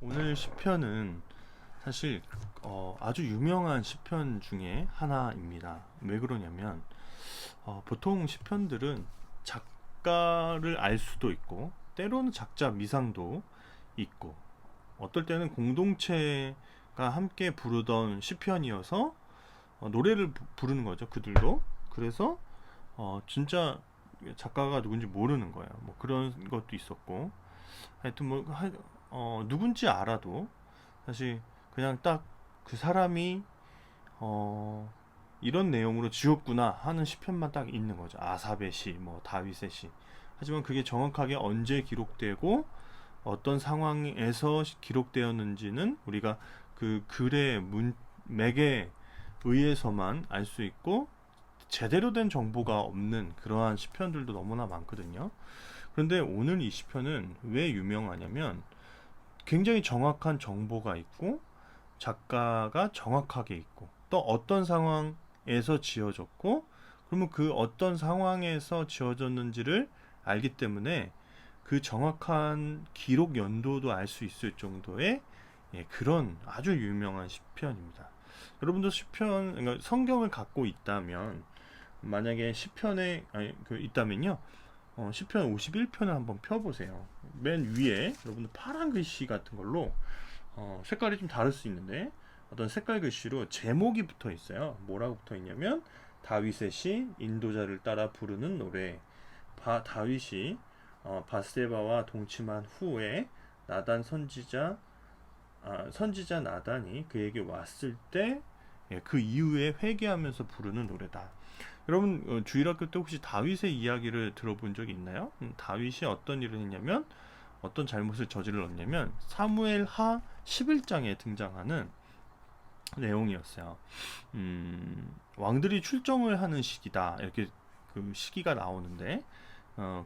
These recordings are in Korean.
오늘 시편은 사실 아주 유명한 시편 중에 하나입니다. 왜 그러냐면 보통 시편들은 작가를 알 수도 있고 때로는 작자 미상도 있고 어떨 때는 공동체가 함께 부르던 시편이어서 노래를 부르는 거죠. 그들도. 그래서 진짜 작가가 누군지 모르는 거예요. 뭐 그런 것도 있었고 하여튼 누군지 알아도 사실 그냥 딱 그 사람이 어, 이런 내용으로 지었구나 하는 시편만 딱 있는 거죠. 아삽의 시, 뭐 다윗의 시. 하지만 그게 정확하게 언제 기록되고 어떤 상황에서 기록되었는지는 우리가 그 글의 맥에 의해서만 알 수 있고 제대로 된 정보가 없는 그러한 시편들도 너무나 많거든요. 그런데 오늘 이 시편은 왜 유명하냐면 굉장히 정확한 정보가 있고 작가가 정확하게 있고 또 어떤 상황에서 지어졌고 그러면 그 어떤 상황에서 지어졌는지를 알기 때문에 그 정확한 기록 연도도 알 수 있을 정도의 그런 아주 유명한 시편입니다. 여러분도 시편, 그러니까 성경을 갖고 있다면 만약에 시편에 있다면요. 시편 51편을 한번 펴보세요. 맨 위에 여러분들 파란 글씨 같은 걸로 색깔이 좀 다를 수 있는데 어떤 색깔 글씨로 제목이 붙어 있어요. 뭐라고 붙어 있냐면 다윗의 시 인도자를 따라 부르는 노래. 다윗이 바세바와 동침한 후에 나단 선지자 나단이 그에게 왔을 때 그 이후에 회개하면서 부르는 노래다. 여러분 주일학교 때 혹시 다윗의 이야기를 들어본 적이 있나요? 다윗이 어떤 일을 했냐면 어떤 잘못을 저질렀냐면 사무엘 하 11장에 등장하는 내용이었어요. 왕들이 출정을 하는 시기다 이렇게 그 시기가 나오는데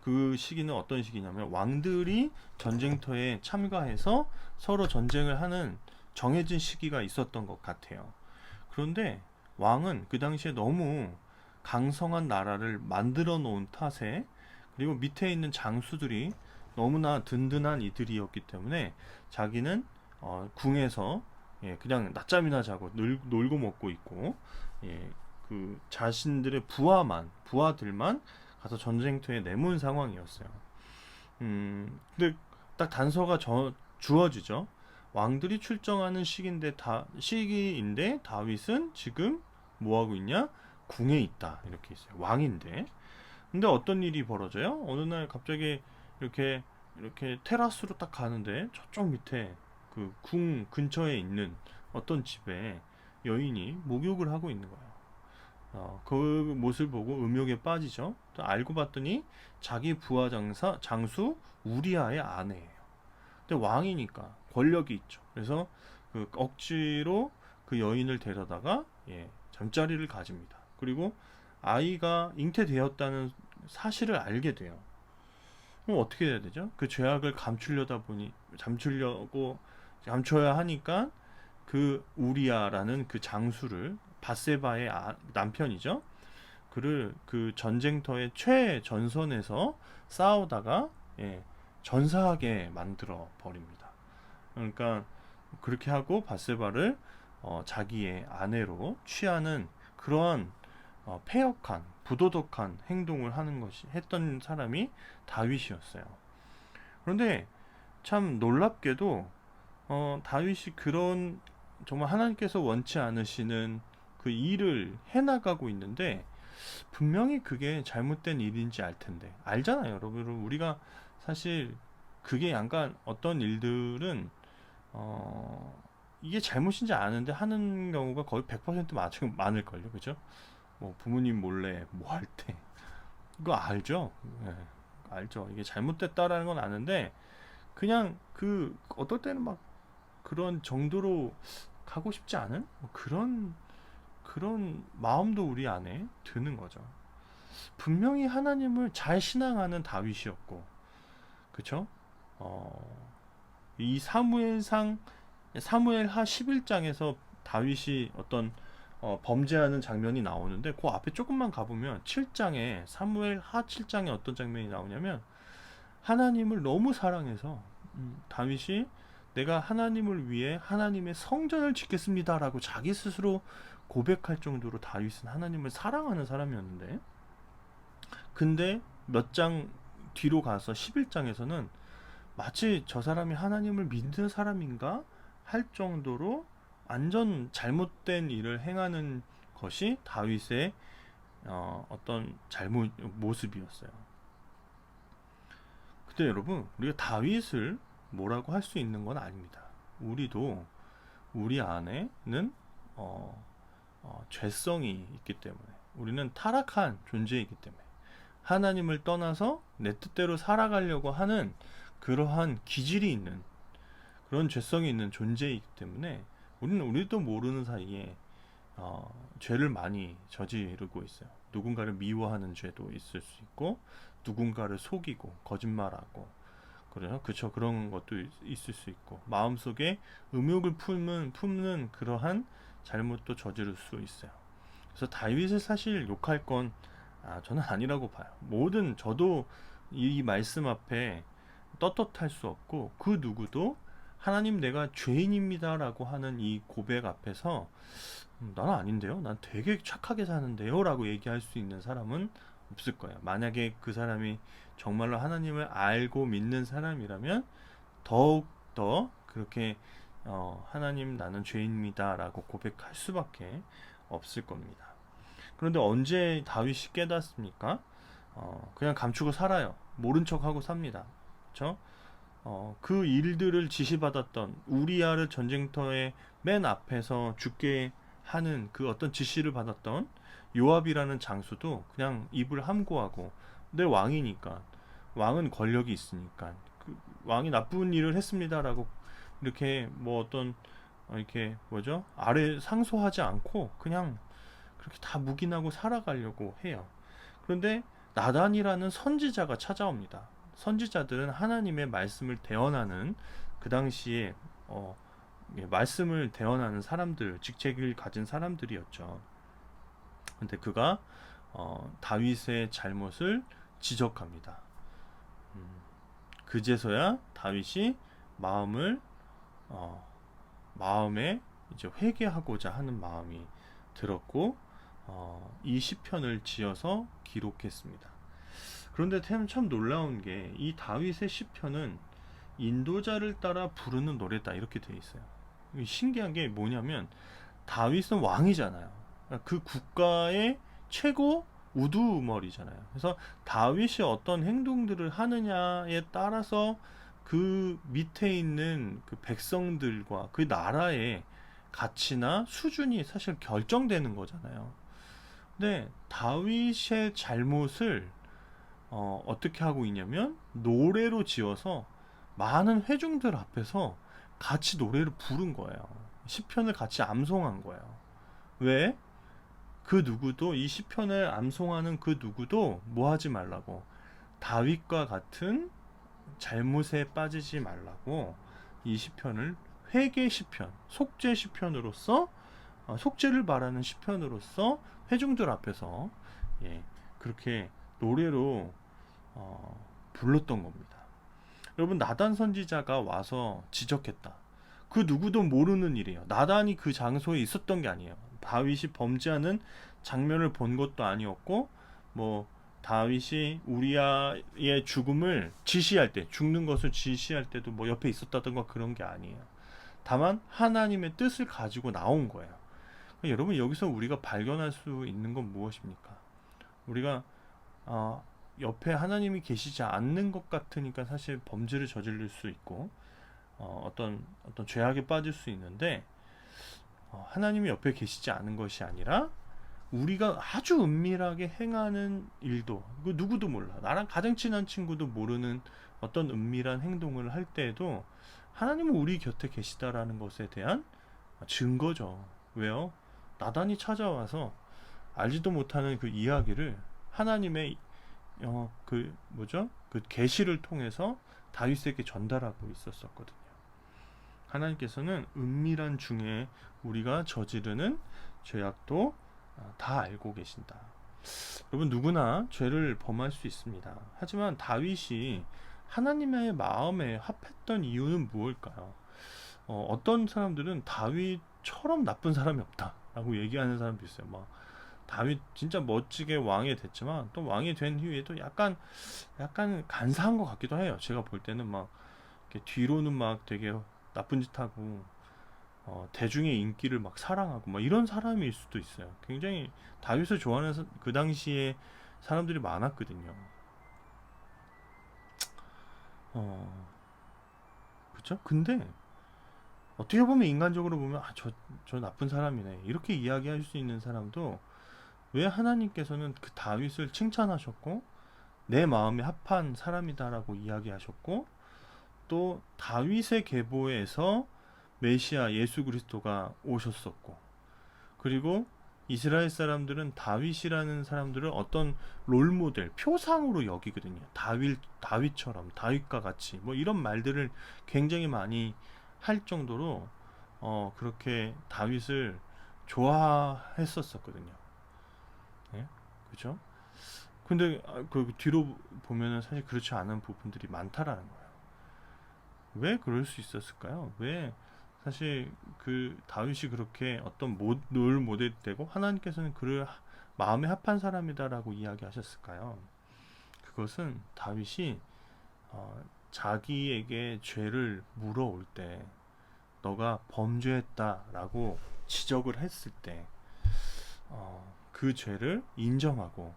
그 시기는 어떤 시기냐면 왕들이 전쟁터에 참가해서 서로 전쟁을 하는 정해진 시기가 있었던 것 같아요. 그런데 왕은 그 당시에 너무 강성한 나라를 만들어 놓은 탓에 그리고 밑에 있는 장수들이 너무나 든든한 이들이었기 때문에 자기는 궁에서 그냥 낮잠이나 자고 놀고 먹고 있고 그 자신들의 부하들만 가서 전쟁터에 내몬 상황이었어요. 근데 딱 단서가 주어지죠. 왕들이 출정하는 시기인데 다윗은 지금 뭐 하고 있냐? 궁에 있다 이렇게 있어요. 왕인데. 근데 어떤 일이 벌어져요? 어느 날 갑자기 이렇게 테라스로 딱 가는데 저쪽 밑에 그 궁 근처에 있는 어떤 집에 여인이 목욕을 하고 있는 거예요. 그 모습을 보고 음욕에 빠지죠. 또 알고 봤더니 자기 장수 우리아의 아내예요. 근데 왕이니까 권력이 있죠. 그래서 그 억지로 그 여인을 데려다가 잠자리를 가집니다. 그리고 아이가 잉태되었다는 사실을 알게 돼요. 그럼 어떻게 해야 되죠? 그 죄악을 감춰야 하니까 그 우리아라는 그 장수를 바세바의 남편이죠. 그를 그 전쟁터의 최전선에서 싸우다가 전사하게 만들어 버립니다. 그러니까 그렇게 하고 바세바를 자기의 아내로 취하는 그러한 패역한 부도덕한 행동을 했던 사람이 다윗이었어요. 그런데 참 놀랍게도 다윗이 그런 정말 하나님께서 원치 않으시는 그 일을 해나가고 있는데 분명히 그게 잘못된 일인지 알 텐데 알잖아요, 여러분. 우리가 사실 그게 약간 어떤 일들은 이게 잘못인지 아는데 하는 경우가 거의 100% 많을걸요, 그죠? 뭐 부모님 몰래 뭐 할 때 이거 알죠? 네, 알죠. 이게 잘못됐다라는 건 아는데 그냥 그 어떨 때는 막 그런 정도로 가고 싶지 않은 뭐 그런 마음도 우리 안에 드는 거죠. 분명히 하나님을 잘 신앙하는 다윗이었고, 그쵸? 이 사무엘하 11장에서 다윗이 어떤 범죄하는 장면이 나오는데 그 앞에 조금만 가보면 7장에 사무엘하 7장에 어떤 장면이 나오냐면 하나님을 너무 사랑해서 다윗이 내가 하나님을 위해 하나님의 성전을 짓겠습니다라고 자기 스스로 고백할 정도로 다윗은 하나님을 사랑하는 사람이었는데, 근데 몇 장 뒤로 가서 11장에서는 마치 저 사람이 하나님을 믿는 사람인가 할 정도로 완전 잘못된 일을 행하는 것이 다윗의 어떤 잘못 모습이었어요. 근데 여러분, 우리가 다윗을 뭐라고 할 수 있는 건 아닙니다. 우리도 우리 안에는 죄성이 있기 때문에, 우리는 타락한 존재이기 때문에, 하나님을 떠나서 내 뜻대로 살아가려고 하는 그러한 기질이 있는, 그런 죄성이 있는 존재이기 때문에 우리는 우리도 모르는 사이에 죄를 많이 저지르고 있어요. 누군가를 미워하는 죄도 있을 수 있고, 누군가를 속이고 거짓말하고, 그래요. 그쵸. 그런 것도 있을 수 있고, 마음속에 음욕을 품는 그러한 잘못도 저지를 수 있어요. 그래서 다윗을 사실 욕할 건 저는 아니라고 봐요. 저도 이 말씀 앞에 떳떳할 수 없고, 그 누구도 하나님 내가 죄인입니다 라고 하는 이 고백 앞에서 나는 아닌데요, 난 되게 착하게 사는데요 라고 얘기할 수 있는 사람은 없을 거예요. 만약에 그 사람이 정말로 하나님을 알고 믿는 사람이라면 더욱더 그렇게 하나님 나는 죄인입니다 라고 고백할 수밖에 없을 겁니다. 그런데 언제 다윗이 깨닫습니까? 그냥 감추고 살아요. 모른 척하고 삽니다. 그렇죠? 그 일들을 지시받았던, 우리아를 전쟁터의 맨 앞에서 죽게 하는 그 어떤 지시를 받았던 요압이라는 장수도 그냥 입을 함구하고, 내 왕이니까, 왕은 권력이 있으니까, 그 왕이 나쁜 일을 했습니다라고 이렇게 뭐 어떤 이렇게 뭐죠, 아래 상소하지 않고 그냥 그렇게 다 묵인하고 살아가려고 해요. 그런데 나단이라는 선지자가 찾아옵니다. 선지자들은 하나님의 말씀을 대언하는, 그 당시에 말씀을 대언하는 사람들, 직책을 가진 사람들이었죠. 근데 그가 다윗의 잘못을 지적합니다. 그제서야 다윗이 마음에 이제 회개하고자 하는 마음이 들었고, 이 시편을 지어서 기록했습니다. 그런데 참 놀라운 게, 이 다윗의 시편은 인도자를 따라 부르는 노래다 이렇게 되어 있어요. 신기한 게 뭐냐면, 다윗은 왕이잖아요. 그 국가의 최고 우두머리잖아요. 그래서 다윗이 어떤 행동들을 하느냐에 따라서 그 밑에 있는 그 백성들과 그 나라의 가치나 수준이 사실 결정되는 거잖아요. 근데 다윗의 잘못을 어떻게 하고 있냐면, 노래로 지어서 많은 회중들 앞에서 같이 노래를 부른 거예요. 시편을 같이 암송한 거예요. 왜? 그 누구도, 이 시편을 암송하는 그 누구도 뭐 하지 말라고, 다윗과 같은 잘못에 빠지지 말라고, 이 시편을 회개 시편, 속죄 시편으로서, 속죄를 바라는 시편으로서 회중들 앞에서 그렇게 노래로 불렀던 겁니다. 여러분, 나단 선지자가 와서 지적했다. 그 누구도 모르는 일이에요. 나단이 그 장소에 있었던 게 아니에요. 다윗이 범죄하는 장면을 본 것도 아니었고, 뭐 다윗이 우리아의 죽음을 지시할 때, 죽는 것을 지시할 때도 뭐 옆에 있었다던가 그런 게 아니에요. 다만 하나님의 뜻을 가지고 나온 거예요. 그러니까 여러분, 여기서 우리가 발견할 수 있는 건 무엇입니까? 우리가 옆에 하나님이 계시지 않는 것 같으니까 사실 범죄를 저지를 수 있고, 어떤 죄악에 빠질 수 있는데, 하나님이 옆에 계시지 않은 것이 아니라 우리가 아주 은밀하게 행하는 일도, 그 누구도 몰라, 나랑 가장 친한 친구도 모르는 어떤 은밀한 행동을 할 때에도 하나님은 우리 곁에 계시다라는 것에 대한 증거죠. 왜요? 나단이 찾아와서 알지도 못하는 그 이야기를 하나님의 그 계시를 통해서 다윗에게 전달하고 있었거든요. 하나님께서는 은밀한 중에 우리가 저지르는 죄악도 다 알고 계신다. 여러분, 누구나 죄를 범할 수 있습니다. 하지만 다윗이 하나님의 마음에 합했던 이유는 무엇일까요? 어떤 사람들은 다윗처럼 나쁜 사람이 없다라고 얘기하는 사람도 있어요. 막 다윗 진짜 멋지게 왕이 됐지만 또 왕이 된 후에도 약간 간사한 것 같기도 해요. 제가 볼 때는 막 이렇게 뒤로는 막 되게 나쁜 짓 하고 대중의 인기를 막 사랑하고 막 이런 사람일 수도 있어요. 굉장히 다윗을 좋아하는 그 당시에 사람들이 많았거든요. 어, 그쵸? 근데 어떻게 보면 인간적으로 보면 저 나쁜 사람이네 이렇게 이야기할 수 있는 사람도 왜 하나님께서는 그 다윗을 칭찬하셨고 내 마음에 합한 사람이다라고 이야기하셨고 또 다윗의 계보에서 메시아 예수 그리스도가 오셨었고 그리고 이스라엘 사람들은 다윗이라는 사람들을 어떤 롤 모델, 표상으로 여기거든요. 다윗처럼, 다윗과 같이 뭐 이런 말들을 굉장히 많이 할 정도로 그렇게 다윗을 좋아했었거든요. 예? 그죠? 근데 그 뒤로 보면은 사실 그렇지 않은 부분들이 많다라는 거예요. 왜 그럴 수 있었을까요? 왜 사실 그 다윗이 그렇게 어떤 롤 모델이 되고 하나님께서는 그를 마음에 합한 사람이다라고 이야기하셨을까요? 그것은 다윗이 자기에게 죄를 물어올 때 너가 범죄했다라고 지적을 했을 때 그 죄를 인정하고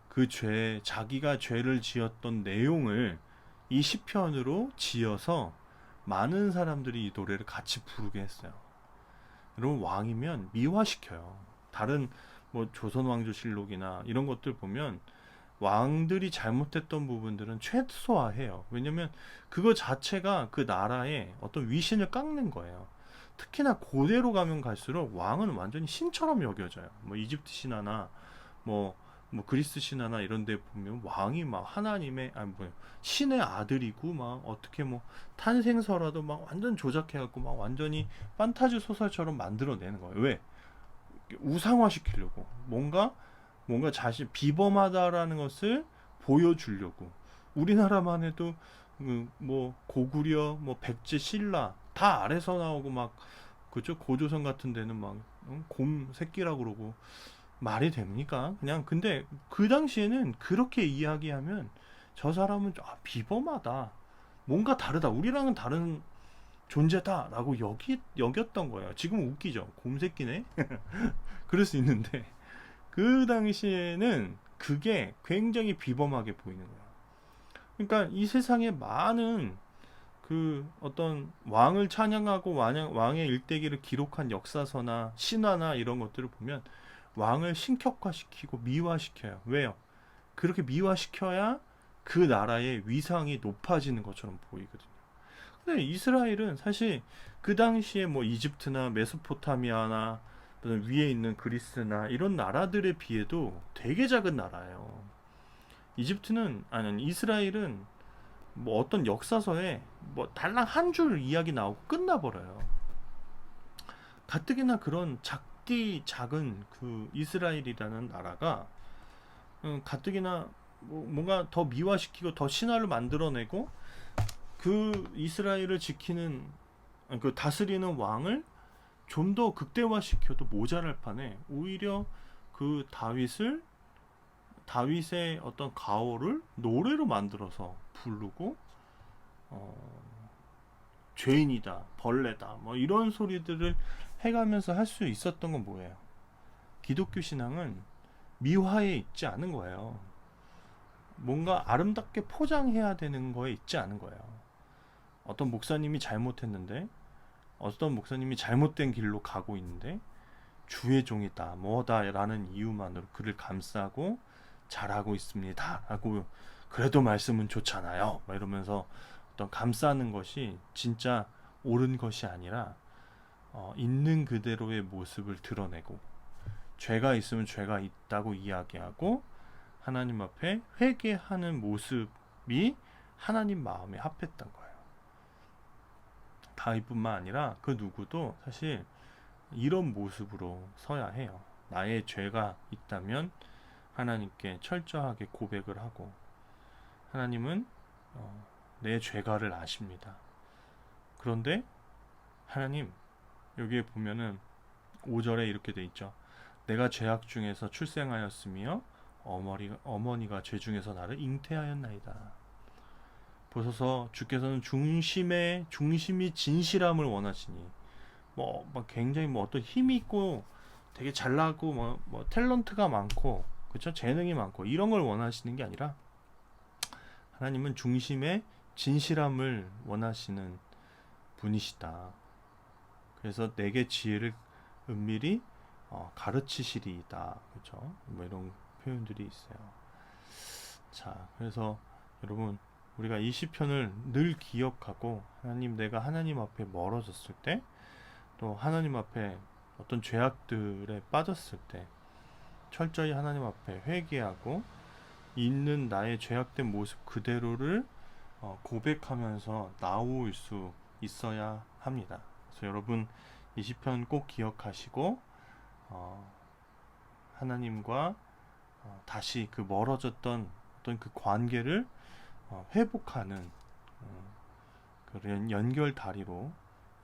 그 자기가 죄를 지었던 내용을 이 시편으로 지어서 많은 사람들이 이 노래를 같이 부르게 했어요. 여러분 왕이면 미화시켜요. 다른 뭐 조선왕조실록이나 이런 것들 보면 왕들이 잘못했던 부분들은 최소화해요. 왜냐면 그거 자체가 그 나라의 어떤 위신을 깎는 거예요. 특히나 고대로 가면 갈수록 왕은 완전히 신처럼 여겨져요. 뭐 이집트 신화나 뭐, 뭐 그리스 신화나 이런 데 보면 왕이 막 하나님의 아니 뭐 신의 아들이고 막 어떻게 뭐 탄생서라도 막 완전 조작해 갖고 막 완전히 판타지 소설처럼 만들어내는 거예요. 왜? 우상화 시키려고. 뭔가 자신 비범하다라는 것을 보여주려고. 우리나라만 해도 뭐 고구려, 뭐 백제, 신라 다 아래서 나오고 막 그죠? 고조선 같은 데는 막 곰 새끼라고 그러고 말이 됩니까? 그냥 근데 그 당시에는 그렇게 이야기하면 저 사람은 비범하다. 뭔가 다르다. 우리랑은 다른 존재다라고 여겼던 거예요. 지금 웃기죠. 곰새끼네. 그럴 수 있는데 그 당시에는 그게 굉장히 비범하게 보이는 거야. 그러니까 이 세상에 많은 그 어떤 왕을 찬양하고 왕의 일대기를 기록한 역사서나 신화나 이런 것들을 보면 왕을 신격화시키고 미화시켜요. 왜요? 그렇게 미화시켜야 그 나라의 위상이 높아지는 것처럼 보이거든요. 근데 이스라엘은 사실 그 당시에 뭐 이집트나 메소포타미아나 위에 있는 그리스나 이런 나라들에 비해도 되게 작은 나라예요. 이스라엘은 뭐 어떤 역사서에 뭐 달랑 한 줄 이야기 나오고 끝나버려요. 가뜩이나 그런 작은 그 이스라엘이라는 나라가 가뜩이나 뭔가 더 미화시키고 더 신화를 만들어내고 그 이스라엘을 지키는 그 다스리는 왕을 좀 더 극대화시켜도 모자랄 판에 오히려 그 다윗의 어떤 가오를 노래로 만들어서 부르고 죄인이다, 벌레다, 뭐 이런 소리들을 해가면서 할 수 있었던 건 뭐예요? 기독교 신앙은 미화에 있지 않은 거예요. 뭔가 아름답게 포장해야 되는 거에 있지 않은 거예요. 어떤 목사님이 잘못했는데, 어떤 목사님이 잘못된 길로 가고 있는데, 주의 종이다, 뭐다라는 이유만으로 그를 감싸고 잘하고 있습니다. 라고 그래도 말씀은 좋잖아요. 막 이러면서 어떤 감싸는 것이 진짜 옳은 것이 아니라 있는 그대로의 모습을 드러내고 죄가 있으면 죄가 있다고 이야기하고 하나님 앞에 회개하는 모습이 하나님 마음에 합했던 거예요. 다윗뿐만 아니라 그 누구도 사실 이런 모습으로 서야 해요. 나의 죄가 있다면 하나님께 철저하게 고백을 하고 하나님은 내 죄가를 아십니다. 그런데 하나님, 여기에 보면은 5절에 이렇게 돼 있죠. 내가 죄악 중에서 출생하였으며 어머니가 죄 중에서 나를 잉태하였나이다. 보소서, 주께서는 중심이 진실함을 원하시니, 막 굉장히 어떤 힘이 있고 되게 잘나고 뭐 탤런트가 많고, 그쵸, 재능이 많고 이런 걸 원하시는 게 아니라, 하나님은 중심의 진실함을 원하시는 분이시다. 그래서 내게 지혜를 은밀히 가르치시리이다. 그렇죠? 뭐 이런 표현들이 있어요. 자, 그래서 여러분, 우리가 이 시편을 늘 기억하고, 하나님, 내가 하나님 앞에 멀어졌을 때, 또 하나님 앞에 어떤 죄악들에 빠졌을 때 철저히 하나님 앞에 회개하고, 있는 나의 죄악된 모습 그대로를 고백하면서 나올 수 있어야 합니다. 그래서 여러분, 이 시편 꼭 기억하시고, 하나님과 다시 그 멀어졌던 어떤 그 관계를 회복하는 그런 연결 다리로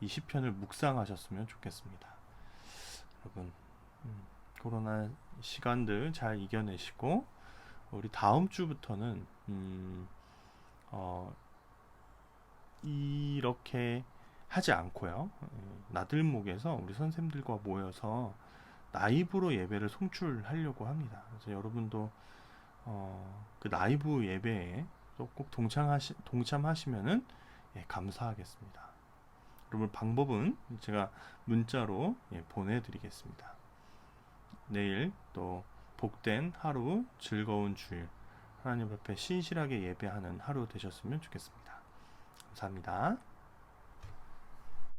이 시편을 묵상하셨으면 좋겠습니다. 여러분, 코로나 시간들 잘 이겨내시고, 우리 다음 주부터는 이렇게 하지 않고요, 나들목에서 우리 선생님들과 모여서 라이브로 예배를 송출하려고 합니다. 그래서 여러분도 그 라이브 예배에 꼭 동참하시면은 감사하겠습니다. 여러분, 방법은 제가 문자로 보내드리겠습니다. 내일 또 복된 하루, 즐거운 주일, 하나님 앞에 신실하게 예배하는 하루 되셨으면 좋겠습니다. 감사합니다.